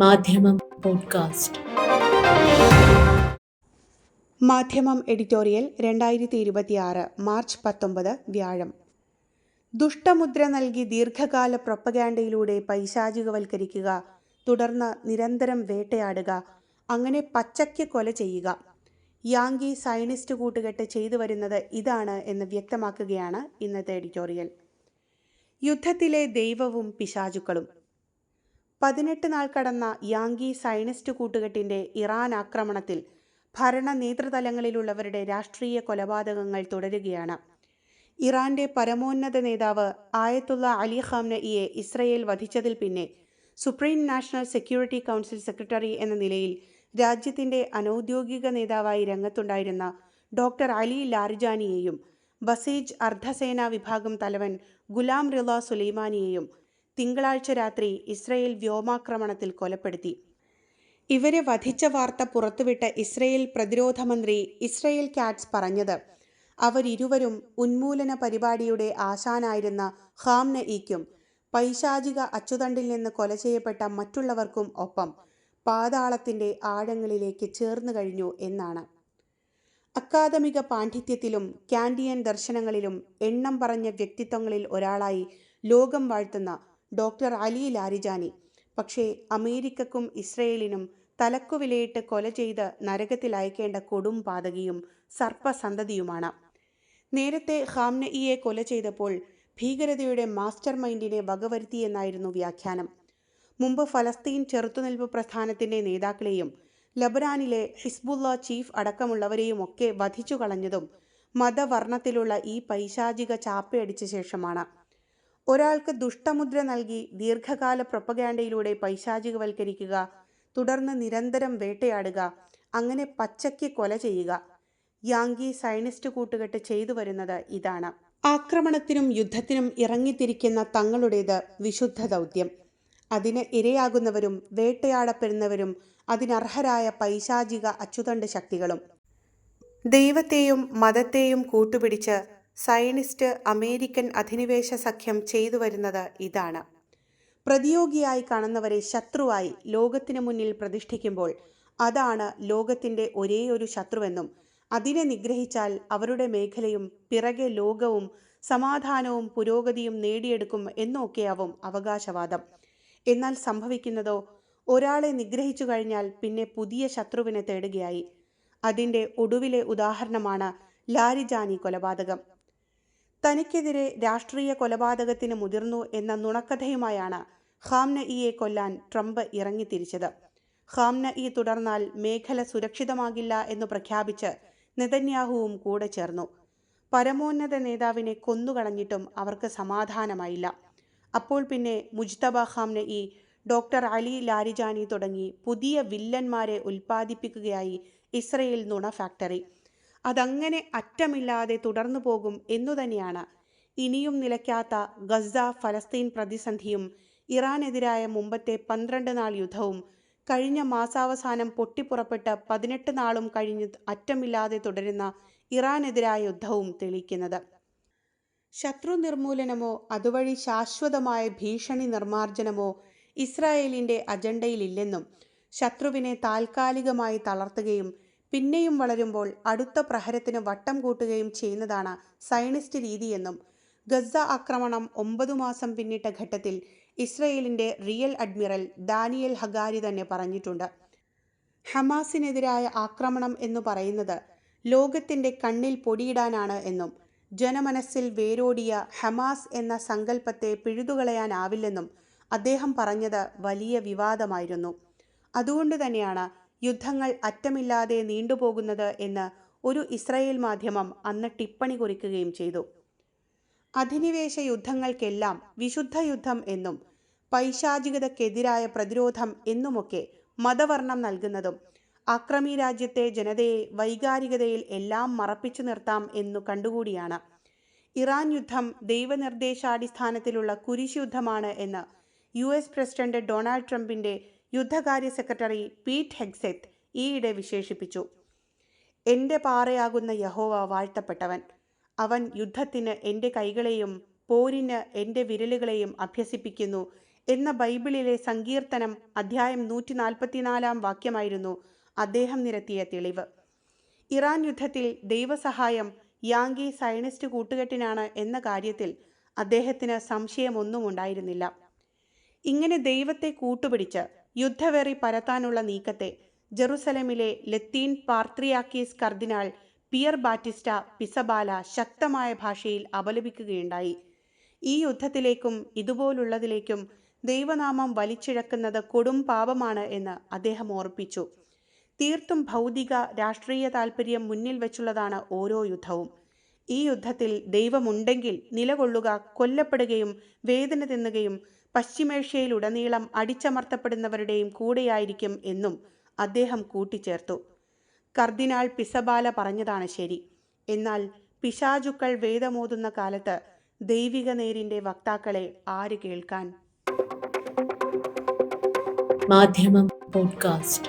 മാധ്യമം പോഡ്കാസ്റ്റ്. മാധ്യമം editorial 2026 March 19 വ്യാഴം. ദുഷ്ടമുദ്ര നൽകി ദീർഘകാല പ്രൊപ്പഗാൻഡയിലൂടെ പൈശാചികവൽക്കരിക്കുക, തുടർന്ന് നിരന്തരം വേട്ടയാടുക, അങ്ങനെ പച്ചയ്ക്ക് കൊല ചെയ്യുക. യാങ്കി സയനിസ്റ്റ് കൂട്ടുകെട്ട് ചെയ്തു വരുന്നത് ഇതാണ് എന്ന് വ്യക്തമാക്കുകയാണ് ഇന്നത്തെ എഡിറ്റോറിയൽ. യുദ്ധത്തിലെ ദൈവവും പിശാചുക്കളും. 18 നാൾ കടന്ന യാങ്കി സയനിസ്റ്റ് കൂട്ടുകെട്ടിൻ്റെ ഇറാൻ ആക്രമണത്തിൽ ഭരണ നേതൃതലങ്ങളിലുള്ളവരുടെ രാഷ്ട്രീയ കൊലപാതകങ്ങൾ തുടരുകയാണ്. ഇറാന്റെ പരമോന്നത നേതാവ് ആയത്തുള്ള അലി ഖാംനഇയെ ഇസ്രയേൽ വധിച്ചതിൽ പിന്നെ supreme national security council secretary എന്ന നിലയിൽ രാജ്യത്തിൻ്റെ അനൗദ്യോഗിക നേതാവായി രംഗത്തുണ്ടായിരുന്ന ഡോക്ടർ അലി ലാരിജാനിയെയും ബസീജ് അർദ്ധസേനാ വിഭാഗം തലവൻ ഗുലാം റിള സുലൈമാനിയെയും തിങ്കളാഴ്ച രാത്രി ഇസ്രയേൽ വ്യോമാക്രമണത്തിൽ കൊലപ്പെടുത്തി. ഇവരെ വധിച്ച വാർത്ത പുറത്തുവിട്ട ഇസ്രയേൽ പ്രതിരോധ മന്ത്രി ഇസ്രയേൽ കാറ്റ്സ് പറഞ്ഞത്, അവരിരുവരും ഉന്മൂലന പരിപാടിയുടെ ആശാനായിരുന്ന ഖാംനഇക്കും പൈശാചിക അച്ചുതണ്ടിൽ നിന്ന് കൊല ചെയ്യപ്പെട്ട മറ്റുള്ളവർക്കും ഒപ്പം പാതാളത്തിൻ്റെ ആഴങ്ങളിലേക്ക് ചേർന്നു കഴിഞ്ഞു എന്നാണ്. അക്കാദമിക പാണ്ഡിത്യത്തിലും കാൻഡിയൻ ദർശനങ്ങളിലും എണ്ണം പറഞ്ഞ വ്യക്തിത്വങ്ങളിൽ ഒരാളായി ലോകം വാഴ്ത്തുന്ന ഡോക്ടർ അലി ലാരിജാനി പക്ഷേ അമേരിക്കക്കും ഇസ്രയേലിനും തലക്കുവിലയിട്ട് കൊല ചെയ്ത് നരകത്തിൽ അയക്കേണ്ട കൊടും പാതകിയും സർപ്പസന്തതിയുമാണ്. നേരത്തെ ഖാംനഇയെ കൊല ചെയ്തപ്പോൾ ഭീകരതയുടെ മാസ്റ്റർ മൈൻഡിനെ വകവരുത്തിയെന്നായിരുന്നു വ്യാഖ്യാനം. മുമ്പ് ഫലസ്തീൻ ചെറുത്തുനിൽപ്പ് പ്രസ്ഥാനത്തിൻ്റെ നേതാക്കളെയും ലബനാനിലെ ഹിസ്ബുള്ള ചീഫ് അടക്കമുള്ളവരെയുമൊക്കെ വധിച്ചു കളഞ്ഞതും മതവർണ്ണത്തിലുള്ള ഈ പൈശാചിക ചാപ്പയടിച്ച ശേഷമാണ്. ഒരാൾക്ക് ദുഷ്ടമുദ്ര നൽകി ദീർഘകാല പ്രൊപ്പഗാൻഡയിലൂടെ പൈശാചികവൽക്കരിക്കുക, തുടർന്ന് നിരന്തരം വേട്ടയാടുക, അങ്ങനെ പച്ചയ്ക്ക് കൊല ചെയ്യുക. യാങ്കി സയനിസ്റ്റ് കൂട്ടുകെട്ട് ചെയ്തു വരുന്നത് ഇതാണ്. ആക്രമണത്തിനും യുദ്ധത്തിനും ഇറങ്ങിത്തിരിക്കുന്ന തങ്ങളുടേത് വിശുദ്ധ ദൗത്യം. അതിന് ഇരയാകുന്നവരും വേട്ടയാടപ്പെടുന്നവരും അതിനർഹരായ പൈശാചിക അച്ചുതണ്ട് ശക്തികളും. ദൈവത്തെയും മതത്തെയും കൂട്ടുപിടിച്ച് സയനിസ്റ്റ് അമേരിക്കൻ അധിനിവേശ സഖ്യം ചെയ്തു വരുന്നത് ഇതാണ്. പ്രതിയോഗിയായി കാണുന്നവരെ ശത്രുവായി ലോകത്തിനു മുന്നിൽ പ്രതിഷ്ഠിക്കുമ്പോൾ അതാണ് ലോകത്തിൻ്റെ ഒരേയൊരു ശത്രുവെന്നും അതിനെ നിഗ്രഹിച്ചാൽ അവരുടെ മേഖലയും പിറകെ ലോകവും സമാധാനവും പുരോഗതിയും നേടിയെടുക്കും എന്നൊക്കെയാവും അവകാശവാദം. എന്നാൽ സംഭവിക്കുന്നതോ, ഒരാളെ നിഗ്രഹിച്ചു കഴിഞ്ഞാൽ പിന്നെ പുതിയ ശത്രുവിനെ തേടുകയായി. അതിൻ്റെ ഒടുവിലെ ഉദാഹരണമാണ് ലാരിജാനി കൊലപാതകം. തനിക്കെതിരെ രാഷ്ട്രീയ കൊലപാതകത്തിന് മുതിർന്നു എന്ന നുണക്കഥയുമായാണ് ഖാംനഇയെ കൊല്ലാൻ ട്രംപ് ഇറങ്ങിത്തിരിച്ചത്. ഖാംനഇ തുടർന്നാൽ മേഖല സുരക്ഷിതമാകില്ല എന്ന് പ്രഖ്യാപിച്ച് നെതന്യാഹുവും കൂടെ ചേർന്നു. പരമോന്നത നേതാവിനെ കൊന്നുകളഞ്ഞിട്ടും അവർക്ക് സമാധാനമായില്ല. അപ്പോൾ പിന്നെ Mojtaba Khamenei, doctor Ali Larijani തുടങ്ങി പുതിയ വില്ലന്മാരെ ഉൽപ്പാദിപ്പിക്കുകയായി ഇസ്രയേൽ നുണ ഫാക്ടറി. അതങ്ങനെ അറ്റമില്ലാതെ തുടർന്നു പോകും എന്നുതന്നെയാണ് ഇനിയും നിലയ്ക്കാത്ത ഗസ ഫലസ്തീൻ പ്രതിസന്ധിയും ഇറാനെതിരായ മുമ്പത്തെ 12 നാൾ യുദ്ധവും കഴിഞ്ഞ മാസാവസാനം പൊട്ടിപ്പുറപ്പെട്ട് 18 നാളും കഴിഞ്ഞ് അറ്റമില്ലാതെ തുടരുന്ന ഇറാനെതിരായ യുദ്ധവും തെളിയിക്കുന്നത്. ശത്രു നിർമൂലനമോ അതുവഴി ശാശ്വതമായ ഭീഷണി നിർമ്മാർജ്ജനമോ ഇസ്രായേലിൻ്റെ അജണ്ടയിലില്ലെന്നും ശത്രുവിനെ താൽക്കാലികമായി തളർത്തുകയും പിന്നെയും വളരുമ്പോൾ അടുത്ത പ്രഹരത്തിന് വട്ടം കൂട്ടുകയും ചെയ്യുന്നതാണ് സയനിസ്റ്റ് രീതിയെന്നും ഗസ ആക്രമണം 9 മാസം പിന്നിട്ട ഘട്ടത്തിൽ ഇസ്രയേലിൻ്റെ റിയൽ അഡ്മിറൽ ദാനിയൽ ഹഗാരി തന്നെ പറഞ്ഞിട്ടുണ്ട്. ഹമാസിനെതിരായ ആക്രമണം എന്നു പറയുന്നത് ലോകത്തിൻ്റെ കണ്ണിൽ പൊടിയിടാനാണ് എന്നും ജനമനസ്സിൽ വേരോടിയ ഹമാസ് എന്ന സങ്കല്പത്തെ പിഴുതുകളയാനാവില്ലെന്നും അദ്ദേഹം പറഞ്ഞത് വലിയ വിവാദമായിരുന്നു. അതുകൊണ്ട് തന്നെയാണ് യുദ്ധങ്ങൾ അറ്റമില്ലാതെ നീണ്ടുപോകുന്നത് എന്ന് ഒരു ഇസ്രായേൽ മാധ്യമം അന്ന് ടിപ്പണി കുറിക്കുകയും ചെയ്തു. അധിനിവേശ യുദ്ധങ്ങൾക്കെല്ലാം വിശുദ്ധ യുദ്ധം എന്നും പൈശാചികതയ്ക്കെതിരായ പ്രതിരോധം എന്നുമൊക്കെ മതവർണ്ണം നൽകുന്നതും ആക്രമി രാജ്യത്തെ ജനതയെ വൈകാരികതയിൽ എല്ലാം മറപ്പിച്ചു നിർത്താം എന്നു കണ്ടുകൂടിയാണ്. ഇറാൻ യുദ്ധം ദൈവനിർദ്ദേശാടിസ്ഥാനത്തിലുള്ള കുരിശുയുദ്ധമാണ് എന്ന് US പ്രസിഡന്റ് ഡൊണാൾഡ് ട്രംപിൻ്റെ യുദ്ധകാര്യ സെക്രട്ടറി പീറ്റ് ഹെഗ്സെത്ത് ഈയിടെ വിശേഷിപ്പിച്ചു. എൻ്റെ പാറയാകുന്ന യഹോവ വാഴ്ത്തപ്പെട്ടവൻ. അവൻ യുദ്ധത്തിന് എൻ്റെ കൈകളെയും പോരിന് എൻ്റെ വിരലുകളെയും അഭ്യസിപ്പിക്കുന്നു എന്ന ബൈബിളിലെ സങ്കീർത്തനം അധ്യായം 144 വാക്യമായിരുന്നു അദ്ദേഹം നിരത്തിയ തെളിവ്. ഇറാൻ യുദ്ധത്തിൽ ദൈവസഹായം യാങ്കി സയനിസ്റ്റ് കൂട്ടുകെട്ടിനാണ് എന്ന കാര്യത്തിൽ അദ്ദേഹത്തിന് സംശയമൊന്നും ഉണ്ടായിരുന്നില്ല. ഇങ്ങനെ ദൈവത്തെ കൂട്ടുപിടിച്ച് യുദ്ധവെറി പരത്താനുള്ള നീക്കത്തെ ജെറുസലമിലെ ലത്തീൻ പാത്രിയാർക്കീസ് കർദിനാൾ പിയർ ബാറ്റിസ്റ്റ പിസബാല ശക്തമായ ഭാഷയിൽ അപലപിക്കുകയുണ്ടായി. ഈ യുദ്ധത്തിലേക്കും ഇതുപോലുള്ളതിലേക്കും ദൈവനാമം വലിച്ചിഴക്കുന്നത് കൊടും പാപമാണ് എന്ന് അദ്ദേഹം ഓർപ്പിച്ചു. തീർത്തും ഭൗതിക രാഷ്ട്രീയ താൽപ്പര്യം മുന്നിൽ വെച്ചുള്ളതാണ് ഓരോ യുദ്ധവും. ഈ യുദ്ധത്തിൽ ദൈവമുണ്ടെങ്കിൽ നിലകൊള്ളുക കൊല്ലപ്പെടുകയും വേദന തിന്നുകയും പശ്ചിമേഷ്യയിലുടനീളം അടിച്ചമർത്തപ്പെടുന്നവരുടെയും കൂടെയായിരിക്കും എന്നും അദ്ദേഹം കൂട്ടിച്ചേർത്തു. കർദിനാൾ പിസബാല പറഞ്ഞതാണ് ശരി. എന്നാൽ പിശാചുക്കൾ വേദമോതുന്ന കാലത്ത് ദൈവിക നേരിൻ്റെ വക്താക്കളെ ആര് കേൾക്കാൻ? മാധ്യമം പോഡ്കാസ്റ്റ്.